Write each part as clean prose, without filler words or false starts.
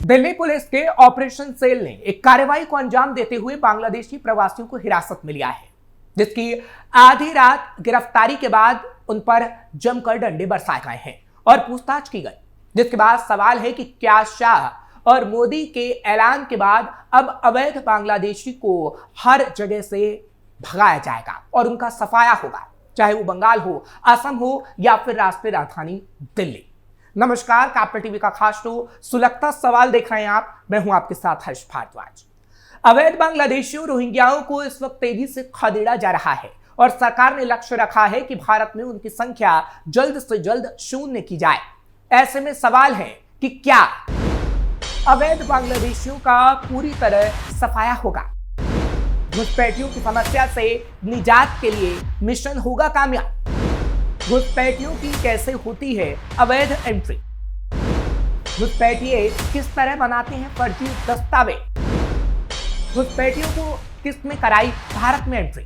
Delhi police के operation cell ने एक कार्रवाई को अंजाम देते हुए बांग्लादेशी प्रवासियों को हिरासत में लिया है, जिसकी आधी रात गिरफ्तारी के बाद उन पर जमकर डंडे बरसाए गए हैं और पूछताछ की गई। जिसके बाद सवाल है कि क्या शाह और मोदी के ऐलान के बाद अब अवैध बांग्लादेशी को हर जगह से भगाया जाएगा और उनका सफाया होगा, चाहे वो बंगाल हो, असम हो या फिर राष्ट्रीय राजधानी दिल्ली। नमस्कार, कैपिटल टीवी का खास शो सुलगता सवाल देख रहे हैं आप। मैं हूं आपके साथ हर्ष भारद्वाज। अवैध बांग्लादेशियों रोहिंग्याओं को इस वक्त तेजी से खदेड़ा जा रहा है और सरकार ने लक्ष्य रखा है कि भारत में उनकी संख्या जल्द से जल्द शून्य की जाए। ऐसे में सवाल है कि क्या अवैध बांग्लादेशियों का पूरी तरह सफाया होगा? घुसपैठियों की समस्या से निजात के लिए मिशन होगा कामयाब? घुसपैठियों की कैसे होती है अवैध एंट्री? घुसपैठिए किस तरह बनाते हैं फर्जी दस्तावेज? घुसपैठियों को किसने कराई भारत में एंट्री?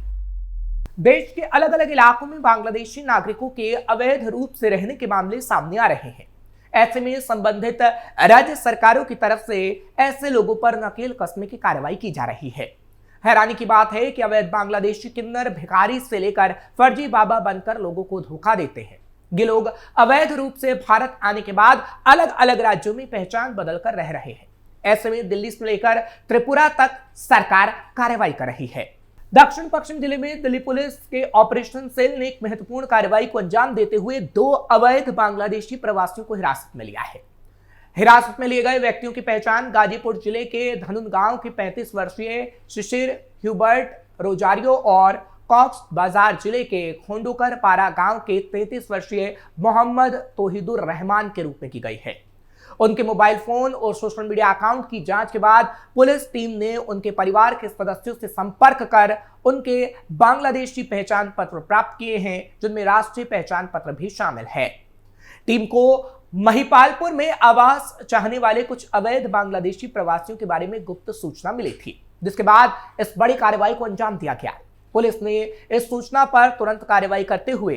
देश के अलग अलग इलाकों में बांग्लादेशी नागरिकों के अवैध रूप से रहने के मामले सामने आ रहे हैं। ऐसे में संबंधित राज्य सरकारों की तरफ से ऐसे लोगों पर नकेल कसने की कार्रवाई की जा रही है। हैरानी की बात है कि अवैध बांग्लादेशी किन्नर भिखारी से लेकर फर्जी बाबा बनकर लोगों को धोखा देते हैं। ये लोग अवैध रूप से भारत आने के बाद अलग अलग राज्यों में पहचान बदलकर रह रहे हैं। ऐसे में दिल्ली से लेकर त्रिपुरा तक सरकार कार्रवाई कर रही है। दक्षिण पश्चिम जिले में दिल्ली पुलिस के ऑपरेशन सेल ने एक महत्वपूर्ण कार्रवाई को अंजाम देते हुए 2 अवैध बांग्लादेशी प्रवासियों को हिरासत में लिया है। हिरासत में लिए गए व्यक्तियों की पहचान गाजीपुर जिले के धनुन गांव के 35 वर्षीय शिशिर ह्यूबर्ट रोजारियो और कॉक्स बाजार जिले के खोंडूकर पारा गांव के 33 वर्षीय मोहम्मद तोहिदुर रहमान के रूप में की गई है। उनके मोबाइल फोन और सोशल मीडिया अकाउंट की जांच के बाद पुलिस टीम ने उनके परिवार के सदस्यों से संपर्क कर उनके बांग्लादेशी पहचान पत्र प्राप्त किए हैं, जिनमें राष्ट्रीय पहचान पत्र भी शामिल है। टीम को महिपालपुर में आवास चाहने वाले कुछ अवैध बांग्लादेशी प्रवासियों के बारे में गुप्त सूचना मिली थी, जिसके बाद इस बड़ी कार्रवाई को अंजाम दिया गया। पुलिस ने इस सूचना पर तुरंत कार्रवाई करते हुए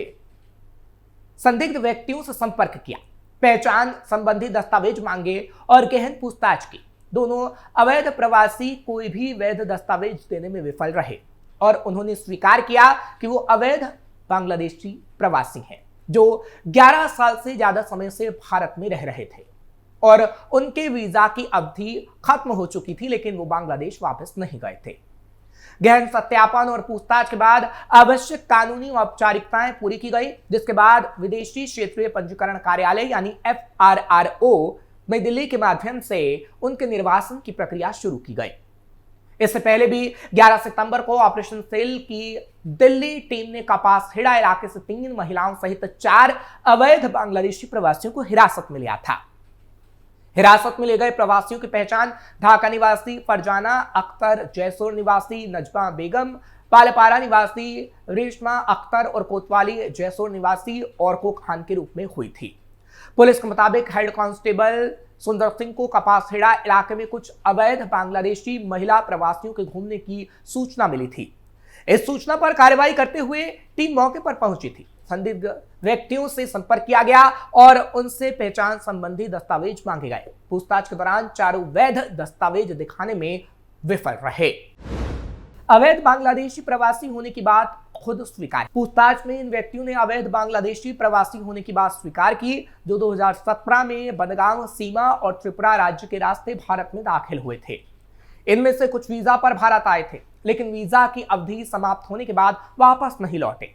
संदिग्ध व्यक्तियों से संपर्क किया, पहचान संबंधी दस्तावेज मांगे और गहन पूछताछ की। दोनों अवैध प्रवासी कोई भी वैध दस्तावेज देने में विफल रहे और उन्होंने स्वीकार किया कि वो अवैध बांग्लादेशी प्रवासी हैं, जो 11 साल से ज्यादा समय से भारत में रह रहे थे और उनके वीजा की अवधि खत्म हो चुकी थी, लेकिन वो बांग्लादेश वापस नहीं गए थे। गहन सत्यापन और पूछताछ के बाद आवश्यक कानूनी औपचारिकताएं पूरी की गई, जिसके बाद विदेशी क्षेत्रीय पंजीकरण कार्यालय यानी FRRO नई दिल्ली के माध्यम से उनके निर्वासन की प्रक्रिया शुरू की गई। इससे पहले भी 11 सितंबर को ऑपरेशन सेल की दिल्ली टीम ने कपासहेड़ा इलाके से 3 महिलाओं सहित 4 अवैध बांग्लादेशी प्रवासियों को हिरासत में लिया था। हिरासत में लिए गए प्रवासियों की पहचान ढाका निवासी फरजाना अख्तर, जयसोर निवासी नजमा बेगम, पालपारा निवासी रेशमा अख्तर और कोतवाली जयसोर निवासी औरको खान के रूप में हुई थी। पुलिस के मुताबिक हेड कांस्टेबल सुंदर सिंह को कपासहेड़ा इलाके में कुछ अवैध बांग्लादेशी महिला प्रवासियों के घूमने की सूचना मिली थी। इस सूचना पर कार्रवाई करते हुए टीम मौके पर पहुंची थी। संदिग्ध व्यक्तियों से संपर्क किया गया और उनसे पहचान संबंधी दस्तावेज मांगे गए। पूछताछ के दौरान चारों वैध दस्तावेज दिखाने में विफल रहे। अवैध बांग्लादेशी प्रवासी होने की बात खुद स्वीकार। पूछताछ में इन व्यक्तियों ने अवैध बांग्लादेशी प्रवासी होने की बात स्वीकार की, जो 2017 में बनगांव सीमा और त्रिपुरा राज्य के रास्ते भारत में दाखिल हुए थे। इनमें से कुछ वीजा पर भारत आए थे, लेकिन वीजा की अवधि समाप्त होने के बाद वापस नहीं लौटे।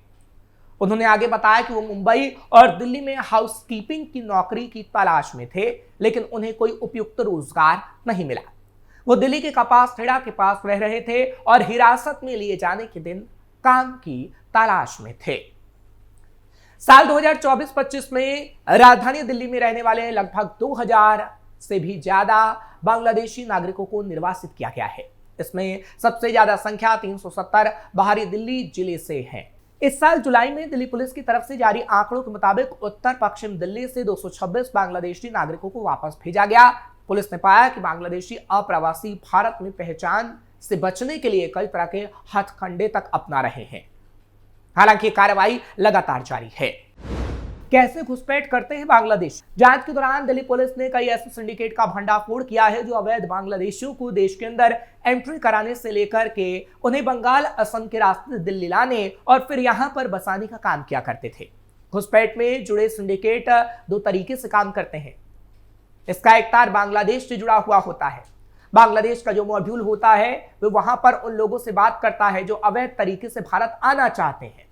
उन्होंने आगे बताया कि वो मुंबई और दिल्ली में हाउसकीपिंग की नौकरी की तलाश में थे, लेकिन उन्हें कोई उपयुक्त रोजगार नहीं मिला। वो दिल्ली के कपासहेड़ा के पास रह रहे थे और हिरासत में लिए जाने के दिन काम की तलाश में थे। साल 2024-25 में राजधानी दिल्ली में रहने वाले लगभग 2000 से भी ज्यादा बांग्लादेशी नागरिकों को निर्वासित किया गया है। इसमें सबसे ज्यादा संख्या 370 बाहरी दिल्ली जिले से है। इस साल जुलाई में दिल्ली पुलिस की तरफ से जारी आंकड़ों के मुताबिक उत्तर पश्चिम दिल्ली से 226 बांग्लादेशी नागरिकों को वापस भेजा गया। पुलिस ने पाया कि बांग्लादेशी अप्रवासी भारत में पहचान से बचने के लिए कई तरह के हथकंडे तक अपना रहे हैं। हालांकि कार्रवाई लगातार जारी है। कैसे घुसपैठ करते हैं बांग्लादेश। जांच के दौरान दिल्ली पुलिस ने कई ऐसे सिंडिकेट का भंडाफोड़ किया है जो अवैध बांग्लादेशियों को देश के अंदर एंट्री कराने से लेकर के उन्हें बंगाल असम के रास्ते दिल्ली लाने और फिर यहां पर बसाने का काम किया करते थे। घुसपैठ में जुड़े सिंडिकेट दो तरीके से काम करते हैं। इसका एक तार बांग्लादेश से जुड़ा हुआ होता है। बांग्लादेश का जो मॉड्यूल होता है वो वहां पर उन लोगों से बात करता है जो अवैध तरीके से भारत आना चाहते हैं,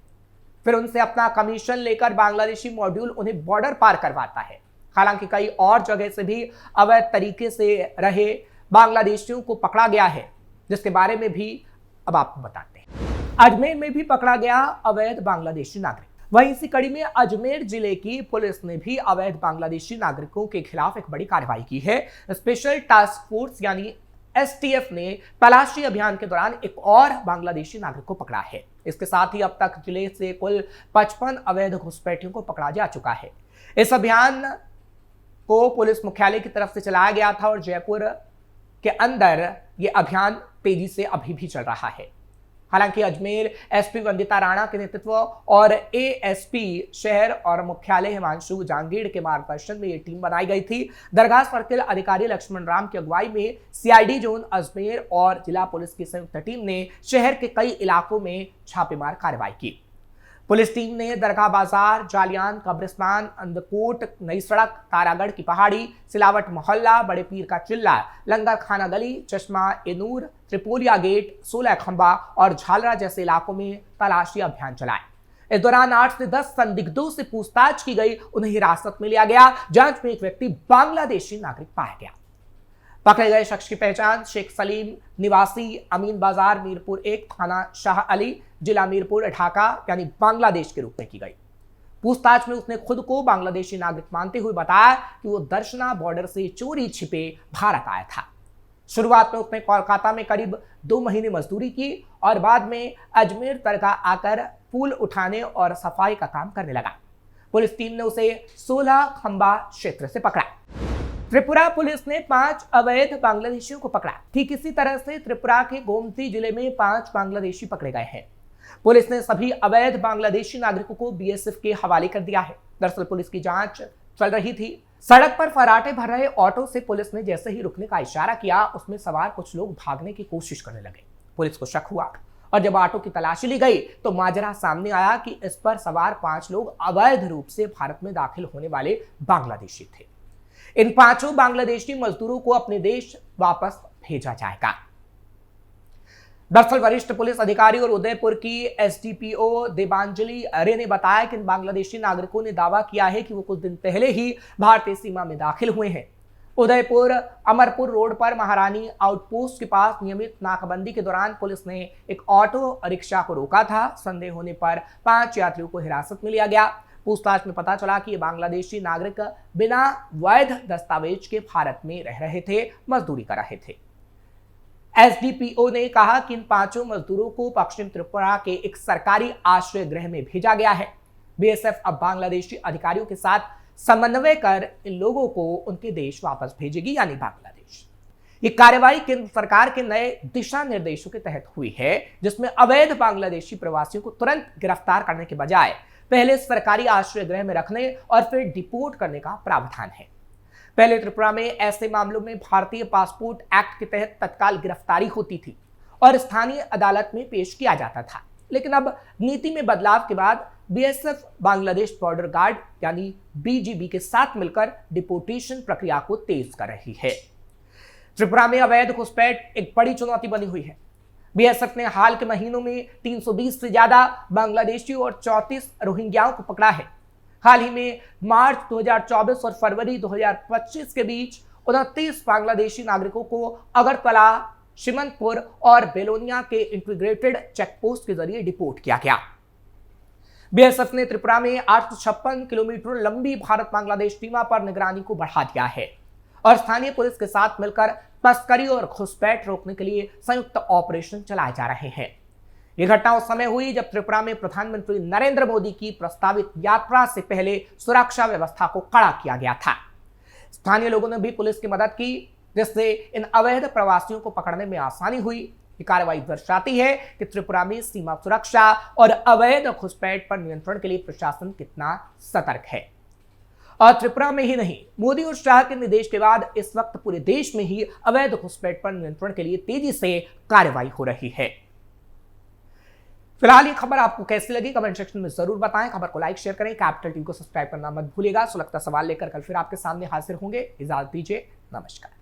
फिर उनसे अपना कमीशन लेकर बांग्लादेशी मॉड्यूल उन्हें बॉर्डर पार करवाता है। हालांकि कई और जगह से भी अवैध तरीके से रहे बांग्लादेशियों को पकड़ा गया है, जिसके बारे में भी अब आपको बताते हैं। अजमेर में भी पकड़ा गया अवैध बांग्लादेशी नागरिक। वहीं इसी कड़ी में अजमेर जिले की पुलिस ने भी अवैध बांग्लादेशी नागरिकों के खिलाफ एक बड़ी कार्रवाई की है। स्पेशल टास्क फोर्स यानी एसटीएफ ने तलाशी अभियान के दौरान एक और बांग्लादेशी नागरिक को पकड़ा है। इसके साथ ही अब तक जिले से कुल 55 अवैध घुसपैठियों को पकड़ा जा चुका है। इस अभियान को पुलिस मुख्यालय की तरफ से चलाया गया था और जयपुर के अंदर यह अभियान तेजी से अभी भी चल रहा है। हालांकि अजमेर एसपी वंदिता राणा के नेतृत्व और एएसपी शहर और मुख्यालय हिमांशु जांगीड़ के मार्गदर्शन में ये टीम बनाई गई थी। दरगाह सर्किल अधिकारी लक्ष्मण राम की अगुवाई में सीआईडी जोन अजमेर और जिला पुलिस की संयुक्त टीम ने शहर के कई इलाकों में छापेमार कार्रवाई की। पुलिस टीम ने दरगाह बाजार, जालियान, कब्रिस्तान, अंदकोट, नई सड़क, तारागढ़ की पहाड़ी, सिलावट मोहल्ला, बड़े पीर का चिल्ला, लंगर खाना गली, चश्मा एनूर, त्रिपोलिया गेट, 16 खंबा और झालरा जैसे इलाकों में तलाशी अभियान चलाए। इस दौरान 8 से 10 संदिग्धों से पूछताछ की गई, उन्हें हिरासत में लिया गया। जांच में एक व्यक्ति बांग्लादेशी नागरिक पाया गया। पकड़े गए शख्स की पहचान शेख सलीम निवासी अमीन बाजार मीरपुर 1 थाना शाह अली जिला मीरपुर ढाका यानी बांग्लादेश के रूप में की गई। पूछताछ में उसने खुद को बांग्लादेशी नागरिक मानते हुए बताया कि वो दर्शना बॉर्डर से चोरी छिपे भारत आया था। शुरुआत में उसने कोलकाता में करीब 2 महीने मजदूरी की और बाद में अजमेर दरगाह आकर फूल उठाने और सफाई का काम करने लगा। पुलिस टीम ने उसे 16 खंबा क्षेत्र से पकड़ा। त्रिपुरा पुलिस ने 5 अवैध बांग्लादेशियों को पकड़ा। ठीक इसी तरह से त्रिपुरा के गोमती जिले में 5 बांग्लादेशी पकड़े गए हैं। पुलिस ने सभी अवैध बांग्लादेशी नागरिकों को बीएसएफ के हवाले कर दिया है। दरअसल पुलिस की जांच चल रही थी। सड़क पर फराटे भर रहे ऑटो से पुलिस ने जैसे ही रुकने का इशारा किया, उसमें सवार कुछ लोग भागने की कोशिश करने लगे। पुलिस को शक हुआ और जब ऑटो की तलाशी ली गई तो माजरा सामने आया कि इस पर सवार 5 लोग अवैध रूप से भारत में दाखिल होने वाले बांग्लादेशी थे। इन 5 बांग्लादेशी मजदूरों को अपने देश वापस भेजा जाएगा। दरअसल वरिष्ठ पुलिस अधिकारी और उदयपुर की एसडीपीओ देवांजलि अरे ने बताया कि इन बांग्लादेशी नागरिकों ने दावा किया है कि वो कुछ दिन पहले ही भारतीय सीमा में दाखिल हुए हैं। उदयपुर अमरपुर रोड पर महारानी आउटपोस्ट के पास नियमित नाकाबंदी के दौरान पुलिस ने एक ऑटो रिक्शा को रोका था। संदेह होने पर 5 यात्रियों को हिरासत में लिया गया। पूछताछ में पता चला कि ये बांग्लादेशी नागरिक बिना वैध दस्तावेज के भारत में रह रहे थे, मजदूरी कर रहे थे। एसडीपीओ ने कहा कि इन 5 मजदूरों को पश्चिम त्रिपुरा के एक सरकारी आश्रय गृह में भेजा गया है। बीएसएफ अब बांग्लादेशी अधिकारियों के साथ समन्वय कर इन लोगों को उनके देश वापस भेजेगी, यानी बांग्लादेश। ये कार्रवाई केंद्र सरकार के नए दिशा निर्देशों के तहत हुई है, जिसमें अवैध बांग्लादेशी प्रवासियों को तुरंत गिरफ्तार करने के बजाय पहले सरकारी आश्रय गृह में रखने और फिर डिपोर्ट करने का प्रावधान है। पहले त्रिपुरा में ऐसे मामलों में भारतीय पासपोर्ट एक्ट के तहत तत्काल गिरफ्तारी होती थी और स्थानीय अदालत में पेश किया जाता था। लेकिन अब नीति में बदलाव के बाद बीएसएफ बांग्लादेश बॉर्डर गार्ड यानी बीजीबी के साथ मिलकर डिपोर्टेशन प्रक्रिया को तेज कर रही है। त्रिपुरा में अवैध घुसपैठ एक बड़ी चुनौती बनी हुई है। बीएसएफ ने हाल के महीनों में 320 से ज्यादा बांग्लादेशी और 34 रोहिंग्याओं को पकड़ा है। हाल ही में मार्च 2024 और फरवरी 2025 के बीच 29 बांग्लादेशी नागरिकों को अगरतला, शिमनपुर और बेलोनिया के इंटीग्रेटेड चेकपोस्ट के जरिए डिपोर्ट किया गया। बीएसएफ ने त्रिपुरा में 856 किलोमीटर लंबी भारत बांग्लादेश सीमा पर निगरानी को बढ़ा दिया है और स्थानीय पुलिस के साथ मिलकर तस्करी और घुसपैठ रोकने के लिए संयुक्त ऑपरेशन चलाए जा रहे हैं। यह घटना उस समय हुई जब त्रिपुरा में प्रधानमंत्री नरेंद्र मोदी की प्रस्तावित यात्रा से पहले सुरक्षा व्यवस्था को कड़ा किया गया था। स्थानीय लोगों ने भी पुलिस की मदद की, जिससे इन अवैध प्रवासियों को पकड़ने में आसानी हुई। ये कार्रवाई दर्शाती है कि त्रिपुरा में सीमा सुरक्षा और अवैध घुसपैठ पर नियंत्रण के लिए प्रशासन कितना सतर्क है। और त्रिपुरा में ही नहीं, मोदी और शाह के निर्देश के बाद इस वक्त पूरे देश में ही अवैध घुसपैठ पर नियंत्रण के लिए तेजी से कार्रवाई हो रही है। फिलहाल ये खबर आपको कैसी लगी कमेंट सेक्शन में जरूर बताएं। खबर को लाइक शेयर करें, कैपिटल टीवी को सब्सक्राइब करना मत भूलिएगा। सुलगता सवाल लेकर कल फिर आपके सामने हाजिर होंगे। इजाजत दीजिए, नमस्कार।